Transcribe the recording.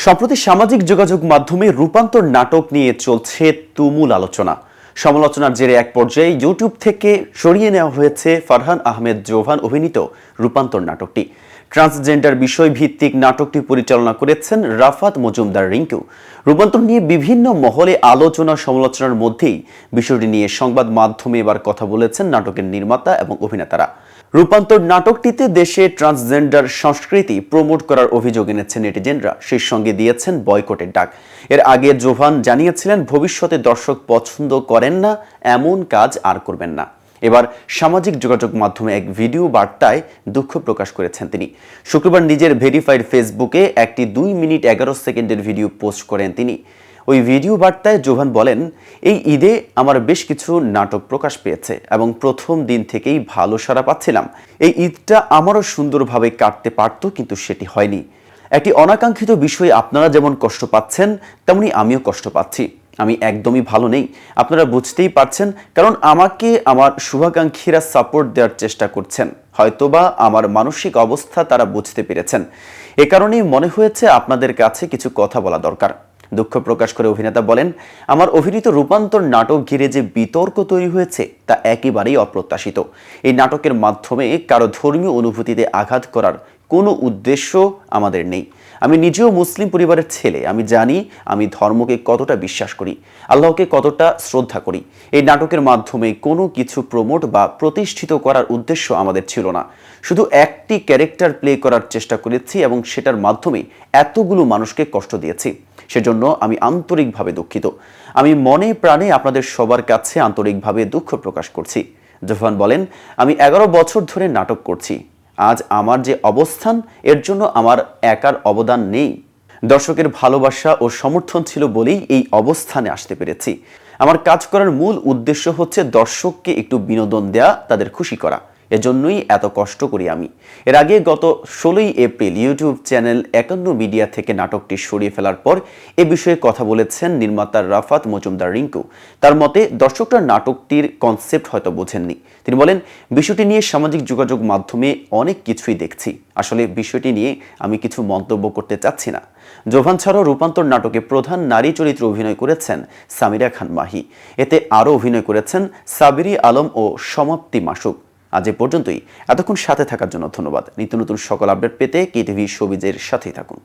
সম্প্রতি সামাজিক যোগাযোগ মাধ্যমে রূপান্তর নাটক নিয়ে চলছে তুমুল আলোচনা। সমালোচনার জেরে এক পর্যায়ে ইউটিউব থেকে সরিয়ে নেওয়া হয়েছে ফারহান আহমেদ জোভান অভিনীত রূপান্তর নাটকটি। ট্রান্সজেন্ডার বিষয় ভিত্তিক নাটকটি পরিচালনা করেছেন রাফাত মজুমদার রিঙ্কু। রূপান্তর নিয়ে বিভিন্ন মহলে আলোচনা সমালোচনার মধ্যেই বিষয়টি নিয়ে সংবাদ মাধ্যমে এবার কথা বলেছেন নাটকের নির্মাতা এবং অভিনেতারা। রূপান্তর নাটকটিতে দেশে ট্রান্সজেন্ডার সংস্কৃতি প্রমোট করার অভিযোগ এনেছেন নেটিজেনরা, সেই সঙ্গে দিয়েছেন বয়কটের ডাক। এর আগে জোভান জানিয়েছিলেন ভবিষ্যতে দর্শক পছন্দ করেন না এমন কাজ আর করবেন না। এবার সামাজিক যোগাযোগ মাধ্যমে এক ভিডিও বার্তায় দুঃখ প্রকাশ করেছেন তিনি। শুক্রবার নিজের ভেরিফাইড ফেসবুকে একটি 2 মিনিট 11 সেকেন্ডের ভিডিও পোস্ট করেন তিনি। ওই ভিডিও বার্তায় জোভান বলেন, এই ঈদে আমার বেশ কিছু নাটক প্রকাশ পেয়েছে এবং প্রথম দিন থেকেই ভালো সাড়া পাচ্ছিলাম। এই ঈদটা আমারও সুন্দরভাবে কাটতে পারত, কিন্তু সেটি হয়নি। একটি অনাকাঙ্ক্ষিত বিষয়ে আপনারা যেমন কষ্ট পাচ্ছেন তেমনি আমিও কষ্ট পাচ্ছি। আমি একদমই ভালো নেই, আপনারা বুঝতেই পারছেন, কারণ আমাকে আমার শুভাকাঙ্ক্ষীরা সাপোর্ট দেওয়ার চেষ্টা করছেন। হয়তোবা আমার মানসিক অবস্থা তারা বুঝতে পেরেছেন। এ কারণেই মনে হয়েছে আপনাদের কাছে কিছু কথা বলা দরকার। দুঃখ প্রকাশ করে অভিনেতা বলেন, আমার অভিনীত রূপান্তর নাটক ঘিরে যে বিতর্ক তৈরি হয়েছে তা একেবারেই অপ্রত্যাশিত। এই নাটকের মাধ্যমে কারো ধর্মীয় অনুভূতিতে আঘাত করার কোনো উদ্দেশ্য আমাদের নেই। আমি নিজেও মুসলিম পরিবারের ছেলে। আমি জানি আমি ধর্মকে কতটা বিশ্বাস করি, আল্লাহকে কতটা শ্রদ্ধা করি। এই নাটকের মাধ্যমে কোনো কিছু প্রমোট বা প্রতিষ্ঠিত করার উদ্দেশ্য আমাদের ছিল না। শুধু একটি ক্যারেক্টার প্লে করার চেষ্টা করেছি এবং সেটার মাধ্যমে এতগুলো মানুষকে কষ্ট দিয়েছি। সেজন্য আমি আন্তরিকভাবে দুঃখিত। আমি মনে প্রাণে আপনাদের সবার কাছে আন্তরিকভাবে দুঃখ প্রকাশ করছি। জোভান বলেন, আমি 11 বছর ধরে নাটক করছি। আজ আমার যে অবস্থান, এর জন্য আমার একার অবদান নেই। দর্শকের ভালোবাসা ও সমর্থন ছিল বলেই এই অবস্থানে আসতে পেরেছি। আমার কাজ করার মূল উদ্দেশ্য হচ্ছে দর্শককে একটু বিনোদন দেয়া, তাদের খুশি করা। এজন্যই এত কষ্ট করি আমি। এর আগে গত 16 এপ্রিল ইউটিউব চ্যানেল 51 মিডিয়া থেকে নাটকটি সরিয়ে ফেলার পর এ বিষয়ে কথা বলেছেন নির্মাতা রাফাত মজুমদার রিঙ্কু। তার মতে, দর্শকরা নাটকটির কনসেপ্ট হয়তো বোঝেননি। তিনি বলেন, বিষয়টি নিয়ে সামাজিক যোগাযোগ মাধ্যমে অনেক কিছুই দেখছি। আসলে বিষয়টি নিয়ে আমি কিছু মন্তব্য করতে চাচ্ছি না। জোভান ছাড়াও রূপান্তর নাটকে প্রধান নারী চরিত্রে অভিনয় করেছেন সামিরা খান মাহি। এতে আরও অভিনয় করেছেন সাবিরি আলম ও সমাপ্তি মাসুক। আজ এ পর্যন্তই। এতক্ষণ সাথে থাকার জন্য ধন্যবাদ। নিত্য নতুন সকল আপডেট পেতে কেটিভি শোবিজের সাথেই থাকুন।